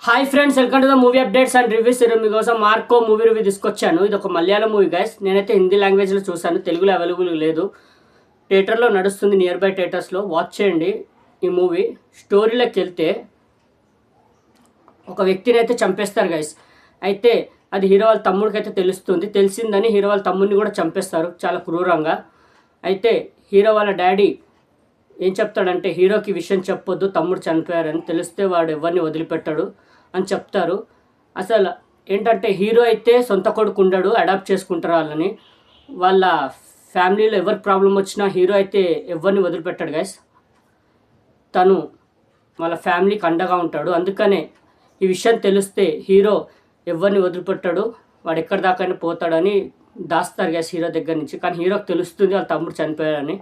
Hi friends, welcome to the movie updates and reviews. మీకోసం Marco movie review తీసుకొచ్చాను. ఇది ఒక మలయాళం మూవీ గైస్. నేనైతే హిందీ లాంగ్వేజ్లో చూశాను, తెలుగులో అవైలబుల్ లేదు. థియేటర్లో నడుస్తుంది, నియర్ బై థియేటర్స్లో. వాచ్ చేయండి ఈ మూవీ. స్టోరీలోకి వెళ్తే ఒక వ్యక్తిని అయితే చంపేస్తారు గైస్. అయితే అది హీరో వాళ్ళ తమ్ముడికి అయితే తెలుస్తుంది. తెలిసిందని హీరో వాళ్ళ తమ్ముడిని కూడా చంపేస్తారు చాలా క్రూరంగా. అయితే హీరో వాళ్ళ డాడీ ఏం చెప్తాడంటే, హీరోకి విషయం చెప్పొద్దు, తమ్ముడు చనిపోయారని. తెలిస్తే వాడు ఎవరిని వదిలిపెట్టాడు అని చెప్తారు. అసలు ఏంటంటే హీరో అయితే సొంత కొడుకు ఉండడు, అడాప్ట్ చేసుకుంటారు వాళ్ళని. వాళ్ళ ఫ్యామిలీలో ఎవరికి ప్రాబ్లం వచ్చినా హీరో అయితే ఎవరిని వదిలిపెట్టాడు గైస్. తను వాళ్ళ ఫ్యామిలీకి అండగా ఉంటాడు. అందుకనే ఈ విషయం తెలిస్తే హీరో ఎవరిని వదిలిపెట్టాడు, వాడు ఎక్కడి దాకా పోతాడని దాస్తారు గైస్ హీరో దగ్గర నుంచి. కానీ హీరోకి తెలుస్తుంది వాళ్ళ తమ్ముడు చనిపోయాడని.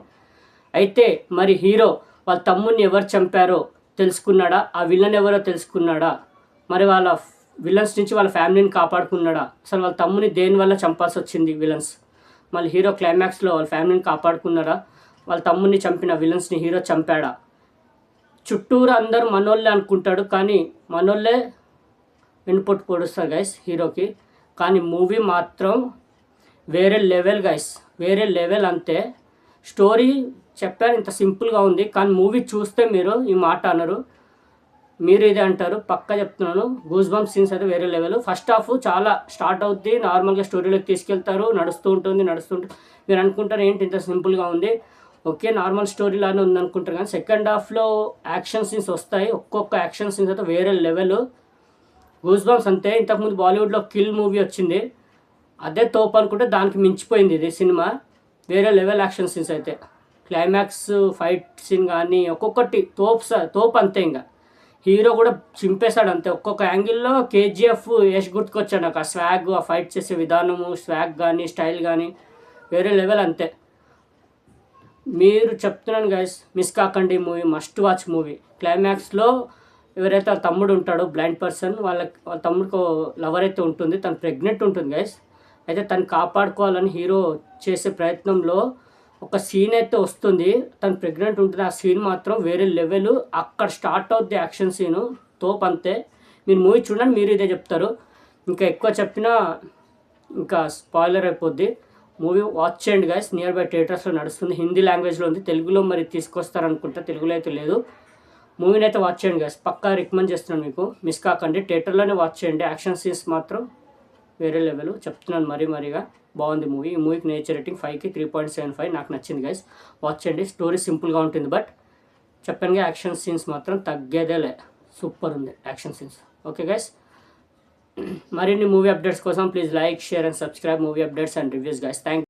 అయితే మరి హీరో వాళ్ళ తమ్ముడిని ఎవరు చంపారో తెలుసుకున్నాడా, ఆ విలన్ ఎవరో తెలుసుకున్నాడా, మరి వాళ్ళ విలన్స్ నుంచి వాళ్ళ ఫ్యామిలీని కాపాడుకున్నాడా, అసలు వాళ్ళ తమ్ముని దేనివల్ల చంపాల్సి వచ్చింది విలన్స్, మళ్ళీ హీరో క్లైమాక్స్లో వాళ్ళ ఫ్యామిలీని కాపాడుకున్నారా, వాళ్ళ తమ్ముడిని చంపిన విలన్స్ని హీరో చంపాడా. చుట్టూరు అందరూ మనోళ్ళే అనుకుంటాడు, కానీ మనోళ్ళే వెనుపొట్టు పొడుస్తారు గైస్ హీరోకి. కానీ మూవీ మాత్రం వేరే లెవెల్ గైస్, వేరే లెవెల్. అంతే స్టోరీ చెప్పారు, ఇంత సింపుల్గా ఉంది. కానీ మూవీ చూస్తే మీరు ఈ మాట అనరు, మీరు ఇదే అంటారు పక్కా చెప్తున్నాను. గూస్ బంప్ సీన్స్ అయితే వేరే లెవెల్. ఫస్ట్ హాఫ్ చాలా స్టార్ట్ అవుద్ది, నార్మల్గా స్టోరీలోకి తీసుకెళ్తారు, నడుస్తూ ఉంటుంది. మీరు అనుకుంటారు ఏంటి ఇంత సింపుల్గా ఉంది, ఓకే నార్మల్ స్టోరీ లానే ఉంది అనుకుంటారు. కానీ సెకండ్ హాఫ్లో యాక్షన్ సీన్స్ వస్తాయి. ఒక్కొక్క యాక్షన్ సీన్స్ అయితే వేరే లెవెల్. గూస్ బంప్స్ అంతే. ఇంతకుముందు బాలీవుడ్లో కిల్ మూవీ వచ్చింది, అదే తోపు అనుకుంటే దానికి మించిపోయింది ఇది సినిమా. వేరే లెవెల్ యాక్షన్ సీన్స్ అయితే, క్లైమాక్స్ ఫైట్ సీన్ కానీ ఒక్కొక్కటి తోపు అంతే. ఇంకా హీరో కూడా చింపేశాడు అంతే. ఒక్కొక్క యాంగిల్లో కేజీఎఫ్ యష్ గుర్తుకొచ్చాడు నాకు. ఆ స్వాగ్, ఆ ఫైట్ చేసే విధానము, స్వాగ్ కానీ స్టైల్ కానీ వేరే లెవెల్ అంతే. మీరు చెప్తున్నాను గైస్, మిస్ కాకండి మూవీ, మస్ట్ వాచ్ మూవీ. క్లైమాక్స్లో ఎవరైతే వాళ్ళ తమ్ముడు ఉంటాడో బ్లైండ్ పర్సన్, వాళ్ళ తమ్ముడికి లవర్ అయితే ఉంటుంది, తను ప్రెగ్నెంట్ ఉంటుంది గైస్. అయితే తను కాపాడుకోవాలని హీరో చేసే ప్రయత్నంలో ఒక సీన్ అయితే వస్తుంది, తను ప్రెగ్నెంట్ ఉంటుంది. ఆ సీన్ మాత్రం వేరే లెవెల్. అక్కడ స్టార్ట్ అవుద్ది యాక్షన్ సీను, తోపు అంతే. మీరు మూవీ చూడండి, మీరు ఇదే చెప్తారు. ఇంకా ఎక్కువ చెప్పినా ఇంకా స్పాయిలర్ అయిపోద్ది. మూవీ వాచ్ చేయండి గైస్, నియర్ బై థియేటర్స్లో నడుస్తుంది. హిందీ లాంగ్వేజ్లో ఉంది, తెలుగులో మరి తీసుకొస్తారనుకుంటా, తెలుగులో అయితే లేదు. మూవీని అయితే వాచ్ చేయండి గైస్, పక్కా రికమెండ్ చేస్తున్నాను మీకు, మిస్ కాకండి. థియేటర్లోనే వాచ్ చేయండి. యాక్షన్ సీన్స్ మాత్రం వేరే లెవెల్ చెప్తున్నాను, మరీగా బాగుంది మూవీ. ఈ మూవీకి నేచర్ రేటింగ్ 5కి 3.75. నాకు నచ్చింది గైస్, వాచ్ చేయండి. స్టోరీ సింపుల్గా ఉంటుంది, బట్ చెప్పానుగా యాక్షన్ సీన్స్ మాత్రం తగ్గేదేలే, సూపర్ ఉంది యాక్షన్ సీన్స్. ఓకే గైస్, మరిన్ని మూవీ అప్డేట్స్ కోసం please like, share and subscribe movie updates and reviews guys. Thank